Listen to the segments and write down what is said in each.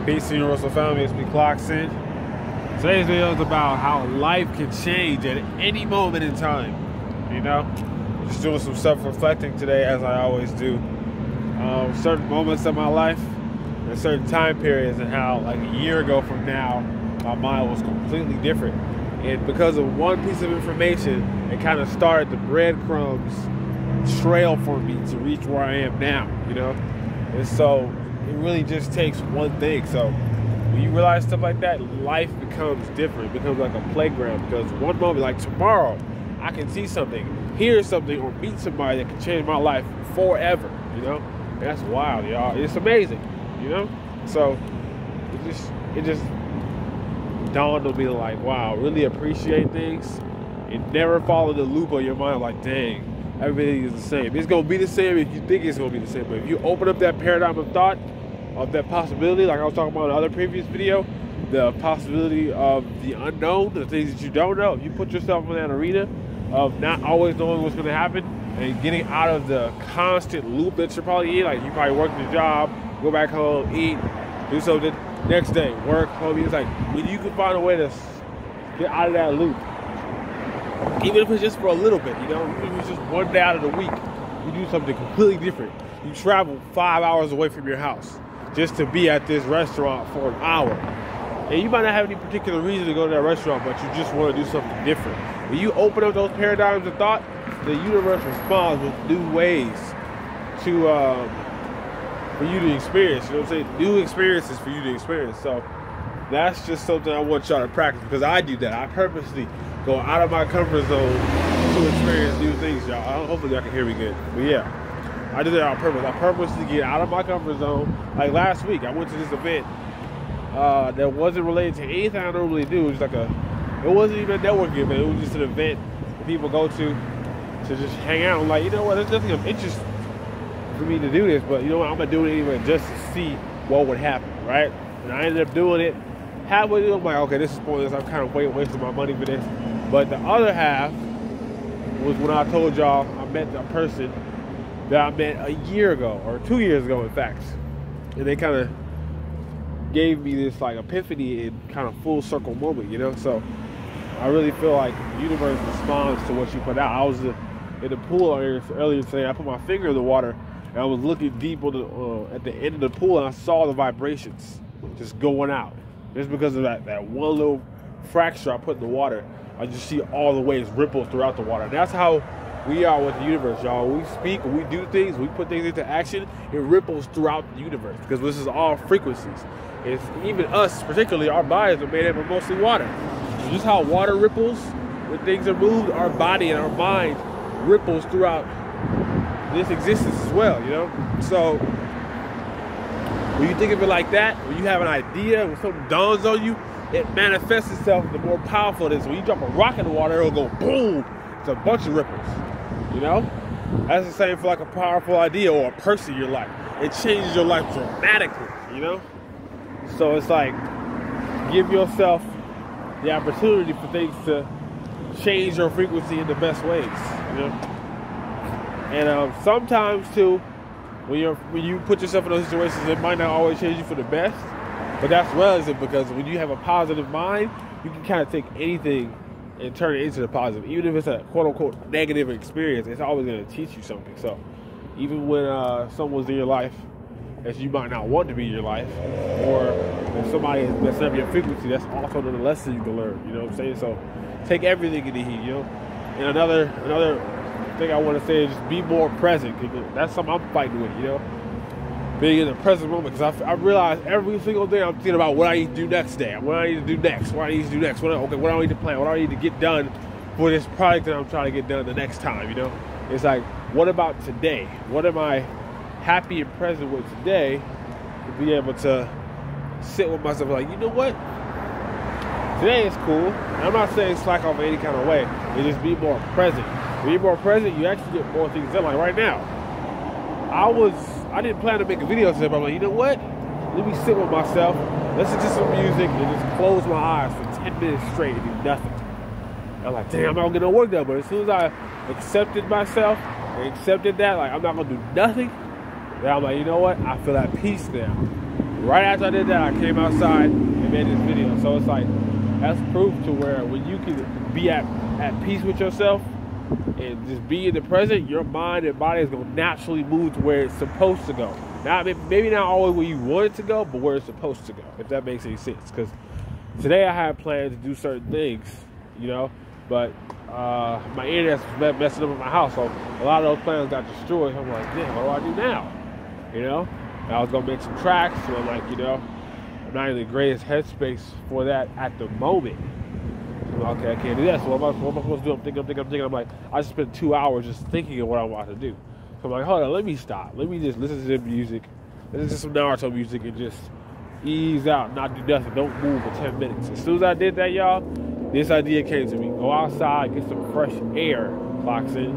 Peace to Universal Family, it's me Clarkson. Today's video is about how life can change at any moment in time. You know, just doing some self-reflecting today, as I always do. Certain moments of my life and certain time periods, and how like a year ago from now, my mind was completely different. And because of one piece of information, it kind of started the breadcrumbs trail for me to reach where I am now, you know? And so it really just takes one thing. So when you realize stuff like that, life becomes different. It becomes like a playground, because one moment, like tomorrow, I can see something, hear something, or meet somebody that can change my life forever, you know? And that's wild, y'all. It's amazing, you know? So it just dawned on me like, wow, really appreciate things and never fall in the loop of your mind like, dang, everything is the same. It's gonna be the same if you think it's gonna be the same, but if you open up that paradigm of thought, of that possibility, like I was talking about in the other previous video, the possibility of the unknown, the things that you don't know, if you put yourself in that arena of not always knowing what's gonna happen and getting out of the constant loop that you're probably in, like you probably work your job, go back home, eat, do something, next day, work, home. It's like when you can find a way to get out of that loop, even if it's just for a little bit, you know, even if it's just one day out of the week, you do something completely different. You travel 5 hours away from your house just to be at this restaurant for an hour. And you might not have any particular reason to go to that restaurant, but you just want to do something different. When you open up those paradigms of thought, the universe responds with new ways to for you to experience, you know what I'm saying? New experiences for you to experience. So that's just something I want y'all to practice, because I do that. I purposely go out of my comfort zone to experience new things, y'all. Hopefully y'all can hear me good. But yeah, I did that on purpose. I purposely get out of my comfort zone. Like last week, I went to this event that wasn't related to anything I normally do. It was like it wasn't even a networking event. It was just an event that people go to just hang out. I'm like, you know what, there's nothing of interest for me to do this, but you know what, I'm gonna do it anyway just to see what would happen, right? And I ended up doing it. Halfway through, I'm like, okay, this is pointless. I'm kind of wasting my money for this. But the other half was when I told y'all I met a person that I met a year ago, or 2 years ago, in fact. And they kind of gave me this like epiphany and kind of full circle moment, you know? So I really feel like the universe responds to what you put out. I was in the pool earlier today. I put my finger in the water, and I was looking deep on at the end of the pool, and I saw the vibrations just going out. Just because of that one little fracture I put in the water, I just see all the waves ripple throughout the water. And that's how we are with the universe, y'all. When we speak, when we do things, we put things into action, it ripples throughout the universe, because this is all frequencies. It's even us, particularly our bodies, are made up of mostly water. So just how water ripples when things are moved, our body and our mind ripples throughout this existence as well, you know? So when you think of it like that, when you have an idea, when something dawns on you, it manifests itself. The more powerful it is. When you drop a rock in the water, it'll go boom. It's a bunch of ripples, you know? That's the same for like a powerful idea or a person in your life. It changes your life dramatically, you know? So it's like, give yourself the opportunity for things to change your frequency in the best ways, you know? And sometimes too, when you put yourself in those situations, it might not always change you for the best, but that's relative, because when you have a positive mind, you can kind of take anything and turn it into the positive. Even if it's a quote-unquote negative experience, it's always going to teach you something. So even when someone's in your life that you might not want to be in your life, or if somebody is messing up your frequency, that's also another lesson you can learn, you know what I'm saying? So take everything in the heat, you know? And another thing I want to say is just be more present. That's something I'm fighting with, you know? Being in the present moment, because I realize every single day I'm thinking about what I need to do next day, what I need to do next, what I need to do next, what do I need to plan, what do I need to get done for this project that I'm trying to get done the next time, you know? It's like, what about today? What am I happy and present with today, to be able to sit with myself like, you know what? Today is cool. And I'm not saying slack off in any kind of way. It just be more present. When you're more present, you actually get more things done. Like right now, I didn't plan to make a video today, but I'm like, you know what? Let me sit with myself, listen to some music, and just close my eyes for 10 minutes straight and do nothing. I'm like, damn, I'm not gonna work that. But as soon as I accepted myself and accepted that, like I'm not gonna do nothing, then I'm like, you know what? I feel at peace now. right after I did that, I came outside and made this video. So it's like, that's proof to where when you can be at peace with yourself and just be in the present, your mind and body is going to naturally move to where it's supposed to go. Now, maybe not always where you want it to go, but where it's supposed to go, if that makes any sense. Because today I had plans to do certain things, you know, but my internet's messing up in my house, so a lot of those plans got destroyed. So I'm like, damn, what do I do now? You know, and I was gonna make some tracks, so I'm like, you know, I'm not in the greatest headspace for that at the moment. So I'm like, okay, I can't do that. So what am I supposed to do? I'm thinking. I'm like, I just spent 2 hours just thinking of what I want to do. So I'm like, hold on, let me stop. Let me just listen to the music, listen to some Naruto music, and just ease out, not do nothing. Don't move for 10 minutes. As soon as I did that, y'all, this idea came to me. Go outside, get some fresh air, clocks in,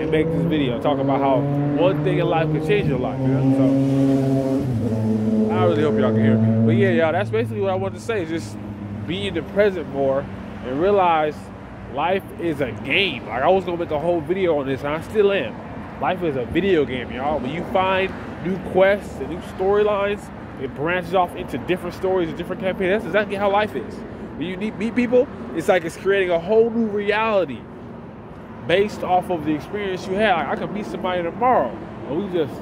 and make this video. Talk about how one thing in life can change your life, you know? So, I really hope y'all can hear me. But yeah, y'all, that's basically what I wanted to say. Just be in the present more and realize life is a game. Like, I was going to make a whole video on this, and I still am. Life is a video game, y'all. When you find new quests and new storylines, it branches off into different stories and different campaigns. That's exactly how life is. When you meet people, it's like it's creating a whole new reality based off of the experience you had. Like, I could meet somebody tomorrow and we just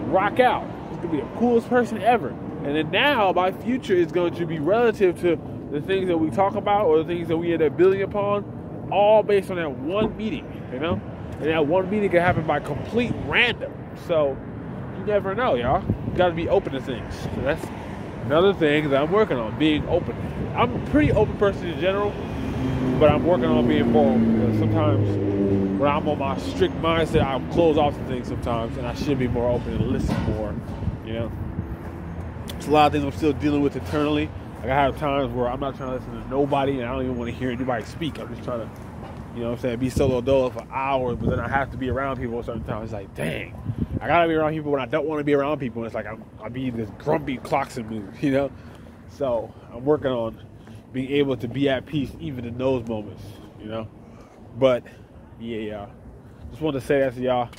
rock out. It's gonna be the coolest person ever. And then now my future is going to be relative to the things that we talk about or the things that we end up building upon, all based on that one meeting, you know? And that one meeting can happen by complete random. So you never know, y'all. You gotta be open to things. So that's another thing that I'm working on, being open. I'm a pretty open person in general, but I'm working on being more open because sometimes when I'm on my strict mindset, I'll close off to things sometimes, and I should be more open and listen more, you know? There's a lot of things I'm still dealing with internally. Like, I have times where I'm not trying to listen to nobody, and I don't even want to hear anybody speak. I'm just trying to, you know what I'm saying, be solo dolo for hours, but then I have to be around people at certain times. It's like, dang, I gotta be around people when I don't want to be around people. And it's like I'm being this grumpy Clarkson mood, you know? So I'm working on being able to be at peace even in those moments, you know? But yeah, just wanted to say that to y'all.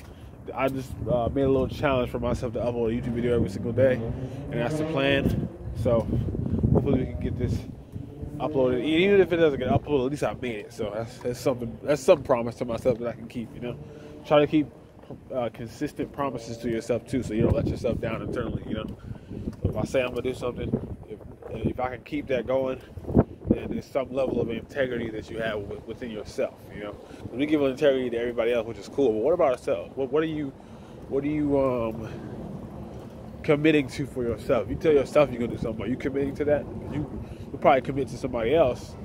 I just made a little challenge for myself to upload a YouTube video every single day, and that's the plan. So hopefully we can get this uploaded. Even if it doesn't get uploaded, at least I made it. So that's some promise to myself that I can keep, you know? Try to keep consistent promises to yourself too, so you don't let yourself down internally, you know? So if I say I'm gonna do something, if I can keep that going, then there's some level of integrity that you have within yourself, you know? We give integrity to everybody else, which is cool, but what about ourselves? What are you committing to for yourself? You tell yourself you're gonna do something, are you committing to that? You'll probably commit to somebody else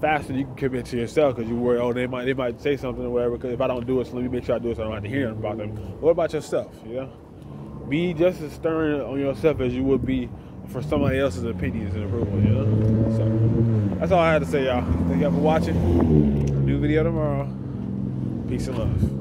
faster than you can commit to yourself because you worry, oh, they might say something or whatever, because if I don't do it, so let me make sure I do it so I don't have to hear about them. What about yourself, you know? Be just as stern on yourself as you would be for somebody else's opinions and approval, you know? So that's all I had to say, y'all. Thank y'all for watching. New video tomorrow. Peace and love.